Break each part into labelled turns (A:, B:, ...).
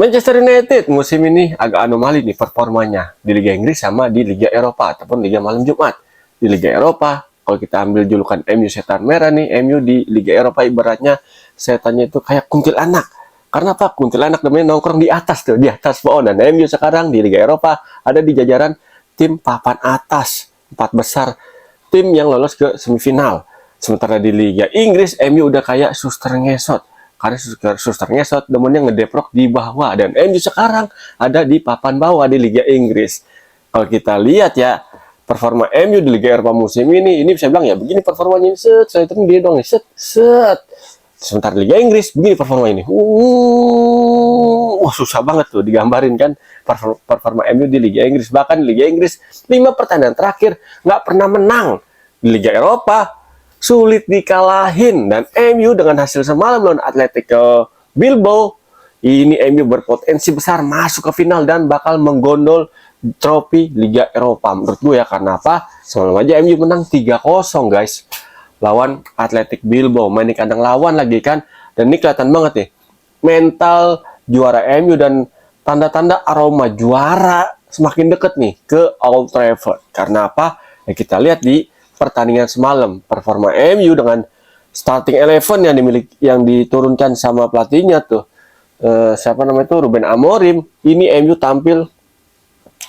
A: Manchester United musim ini agak anomali nih performanya di Liga Inggris sama di Liga Eropa ataupun Liga malam Jumat. Di Liga Eropa, kalau kita ambil julukan MU setan merah nih, MU di Liga Eropa ibaratnya setannya itu kayak kuntilanak. Karena apa? Kuntilanak namanya nongkrong di atas tuh, di atas pohon. Dan MU sekarang di Liga Eropa ada di jajaran tim papan atas, 4 besar tim yang lolos ke semifinal. Sementara di Liga Inggris, MU udah kayak suster ngesot. Karena suster ngesot demennya ngedeprok di bawah, dan MU sekarang ada di papan bawah di Liga Inggris. Kalau kita lihat ya performa MU di Liga Eropa musim ini bisa bilang ya begini performanya ini, saya itu dia dong set. Sementara Liga Inggris begini performa ini. Wah, susah banget tuh digambarin kan performa MU di Liga Inggris. Bahkan di Liga Inggris 5 pertandingan terakhir nggak pernah menang. Di Liga Eropa sulit dikalahin, dan MU dengan hasil semalam lawan Atletico Bilbao ini MU berpotensi besar masuk ke final dan bakal menggondol trofi Liga Eropa menurut gue ya. Karena apa? Semalam aja MU menang 3-0 guys lawan Athletic Bilbao, main di kandang lawan lagi kan, dan ini kelihatan banget nih mental juara MU dan tanda-tanda aroma juara semakin deket nih ke Old Trafford. Karena apa? Ya kita lihat di pertandingan semalam performa MU dengan starting 11 yang diturunkan sama pelatihnya tuh siapa namanya tuh Ruben Amorim. Ini MU tampil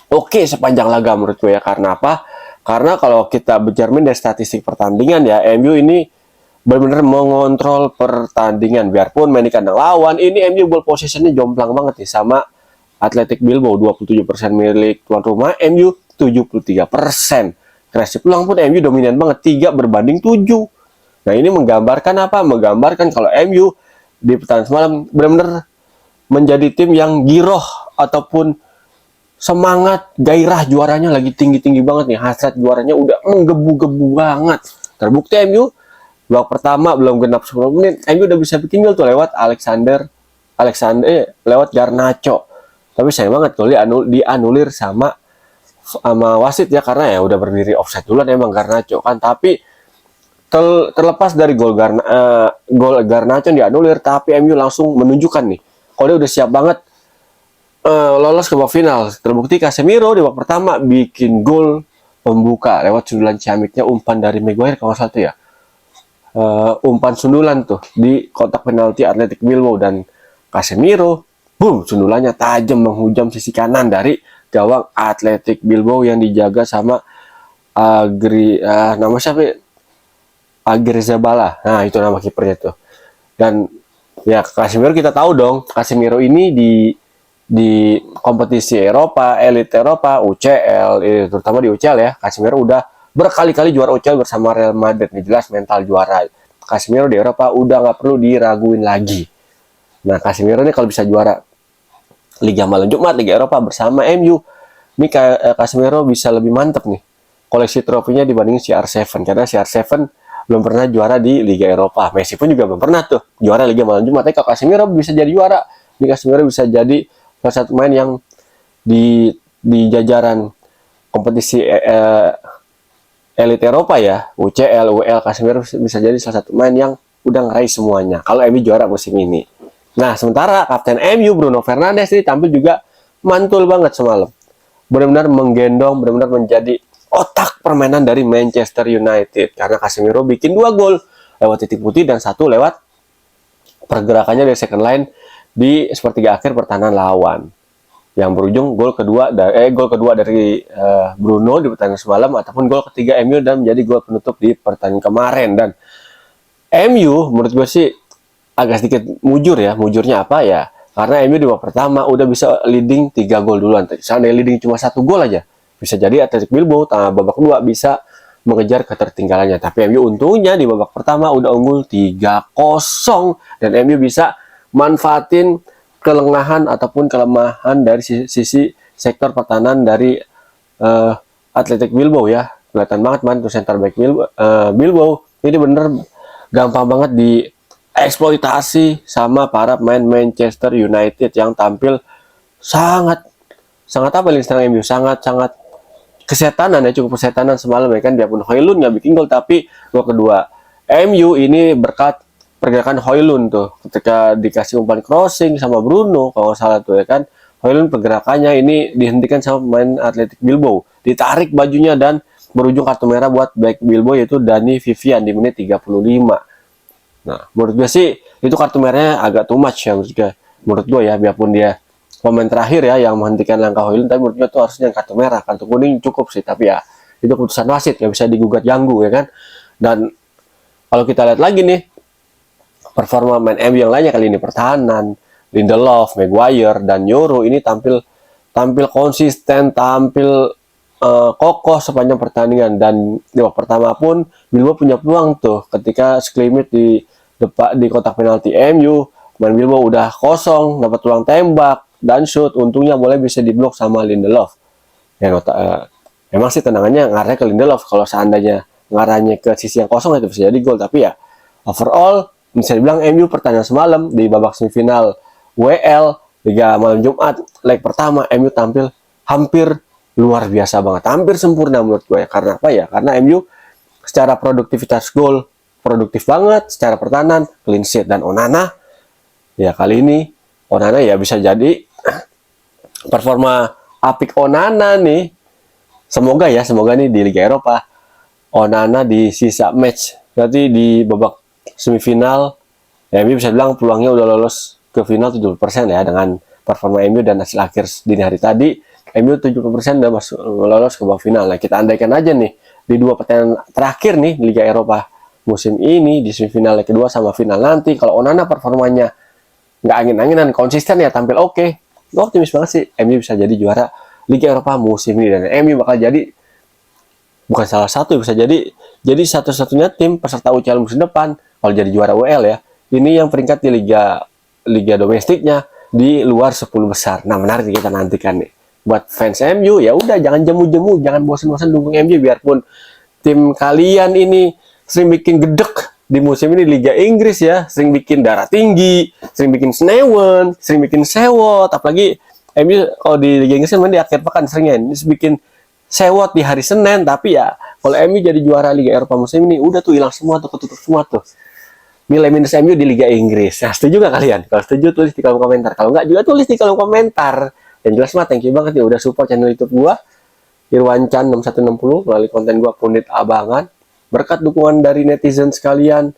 A: oke sepanjang laga menurut gue ya. Karena apa? Karena kalau kita bercermin dari statistik pertandingan ya, MU ini benar-benar mengontrol pertandingan. Biarpun main di kandang lawan, ini MU ball possession-nya jomplang banget nih sama Athletic Bilbao, 27% milik tuan rumah, MU 73%. Kreasi peluang pun MU dominan banget, 3-7. Nah ini menggambarkan apa? Menggambarkan kalau MU di pertandingan semalam benar-benar menjadi tim yang giroh ataupun semangat, gairah juaranya lagi tinggi-tinggi banget nih. Hasrat juaranya udah menggebu-gebu banget. Terbukti MU babak pertama belum genap 10 menit, MU udah bisa bikin gol tuh lewat lewat Garnacho. Tapi sayang banget tuh dianulir sama wasit ya, karena ya udah berdiri offside duluan emang Garnacho kan. Tapi terlepas dari gol Garnacho dianulir, tapi MU langsung menunjukkan nih kalau dia udah siap banget lolos ke babak final. Terbukti Casemiro di babak pertama bikin gol pembuka lewat sundulan ciamiknya, umpan dari Maguire kalau salah ya, umpan sundulan tuh di kotak penalti Athletic Bilbao, dan Casemiro boom, sundulannya tajam menghujam sisi kanan dari gawang Athletic Bilbao yang dijaga sama nama siapa? Agrizabala. Nah, itu nama kipernya tuh. Dan ya Casemiro kita tahu dong, Casemiro ini di kompetisi Eropa, elit Eropa, UCL, terutama di UCL ya, Casemiro udah berkali-kali juara UCL bersama Real Madrid. Nih jelas mental juara. Casemiro di Eropa udah nggak perlu diraguin lagi. Nah, Casemiro ini kalau bisa juara Liga malam Jumat, Liga Eropa bersama MU, ini Casemiro bisa lebih mantep nih koleksi trofinya dibanding CR7, karena CR7 belum pernah juara di Liga Eropa. Messi pun juga belum pernah tuh juara Liga malam Jumat. Tapi kalau Casemiro bisa jadi juara, ini Casemiro bisa jadi salah satu pemain yang di jajaran kompetisi elit Eropa ya, UCL, UEL, Casemiro bisa jadi salah satu pemain yang udah ngeraih semuanya kalau MU juara musim ini. Nah, sementara kapten MU Bruno Fernandes ini tampil juga mantul banget semalam. Benar-benar menggendong, benar-benar menjadi otak permainan dari Manchester United. Karena Casemiro bikin 2 gol lewat titik putih dan 1 lewat pergerakannya dari second line di sepertiga akhir pertahanan lawan. Yang berujung gol kedua dari Bruno di pertandingan semalam, ataupun gol ketiga MU dan menjadi gol penutup di pertandingan kemarin. Dan MU menurut gue sih agak sedikit mujur ya. Mujurnya apa ya? Karena MU di babak pertama udah bisa leading 3 gol duluan. Seandainya leading cuma 1 gol aja, bisa jadi Athletic Bilbao babak kedua bisa mengejar ketertinggalannya. Tapi MU untungnya di babak pertama udah unggul 3-0, dan MU bisa manfaatin kelengahan ataupun kelemahan dari sisi sektor pertahanan dari Athletic Bilbao ya. Kelihatan banget man tuh center back Bilbao ini bener gampang banget dieksploitasi sama para pemain Manchester United yang tampil sangat apa nih MU sangat kesetanan ya, cukup kesetanan semalam ya kan. Biarpun Højlund nggak bikin gol, tapi gol kedua MU ini berkat pergerakan Højlund tuh ketika dikasih umpan crossing sama Bruno kalau nggak salah tuh ya kan. Højlund pergerakannya ini dihentikan sama pemain Athletic Bilbao, ditarik bajunya dan berujung kartu merah buat back Bilbao yaitu Dani Vivian di menit 35. Nah, menurut gue sih itu kartu merahnya agak too much ya menurut gue ya, biarpun dia pemain terakhir ya yang menghentikan langkah Højlund, tapi menurut gue tuh harusnya kartu merah, kartu kuning cukup sih, tapi ya itu keputusan wasit, nggak bisa digugat ganggu ya kan. Dan kalau kita lihat lagi nih performa main MU yang lainnya kali ini, pertahanan Lindelof, Maguire dan Euro ini tampil konsisten, tampil kokoh sepanjang pertandingan. Dan di babak pertama pun Bilbao punya peluang tuh ketika sklimit di depan di kotak penalti MU, main Bilbao udah kosong, dapat peluang tembak dan shoot, untungnya boleh bisa diblok sama Lindelof. Ya emang sih tendangannya ngarahnya ke Lindelof, kalau seandainya ngarahnya ke sisi yang kosong itu bisa jadi gol, tapi ya overall bisa dibilang MU pertandingan semalam di babak semifinal WL Liga Malam Jumat leg pertama MU tampil hampir luar biasa banget, hampir sempurna menurut gue ya. Karena apa ya? Karena MU secara produktivitas gol produktif banget, secara pertahanan clean sheet, dan Onana ya kali ini Onana ya bisa jadi performa apik Onana nih. Semoga nih di Liga Eropa Onana di sisa match berarti di babak semifinal ya MU bisa bilang peluangnya udah lolos ke final 70% ya, dengan performa MU dan hasil akhir dini hari tadi MU 70% udah masuk lolos ke babak final. Nah, kita andaikan aja nih di dua pertandingan terakhir nih Liga Eropa musim ini, di semifinal kedua sama final nanti, kalau Onana performanya nggak angin-anginan, konsisten ya, tampil oke, gue optimis banget sih MU bisa jadi juara Liga Eropa musim ini, dan MU bakal jadi bukan salah satu, bisa jadi satu-satunya tim peserta UCL musim depan kalau jadi juara UEL ya. Ini yang peringkat di liga domestiknya di luar 10 besar. Nah, menarik kita nantikan nih. Buat fans MU ya udah jangan jemu-jemu, jangan bosan-bosan dukung MU, biarpun tim kalian ini sering bikin gedek di musim ini Liga Inggris ya, sering bikin darah tinggi, sering bikin senewen, sering bikin sewot, apalagi MU kalau di Liga Inggris kan di akhir pekan seringnya ini bikin sewot di hari Senin. Tapi ya kalau MU jadi juara Liga Eropa musim ini udah tuh hilang semua tuh, ketutup semua tuh nilai minus MU di Liga Inggris. Nah, setuju nggak kalian? Kalau setuju tulis di kolom komentar, kalau nggak juga tulis di kolom komentar. Yang jelas mah thank you banget ya udah support channel YouTube gua Irwan Chan 6160 melalui konten gua Pundit Abangan. Berkat dukungan dari netizen sekalian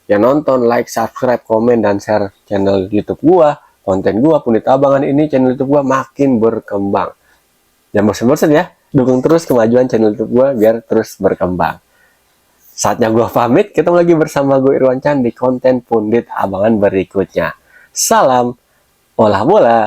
A: yang nonton, like, subscribe, komen, dan share channel YouTube gua, konten gua Pundit Abangan ini, channel YouTube gua makin berkembang. Jangan bosan-bosan ya, dukung terus kemajuan channel YouTube gua biar terus berkembang. Saatnya gua pamit, ketemu lagi bersama gue Irwan Chan di konten Pundit Abangan berikutnya. Salam olah bola.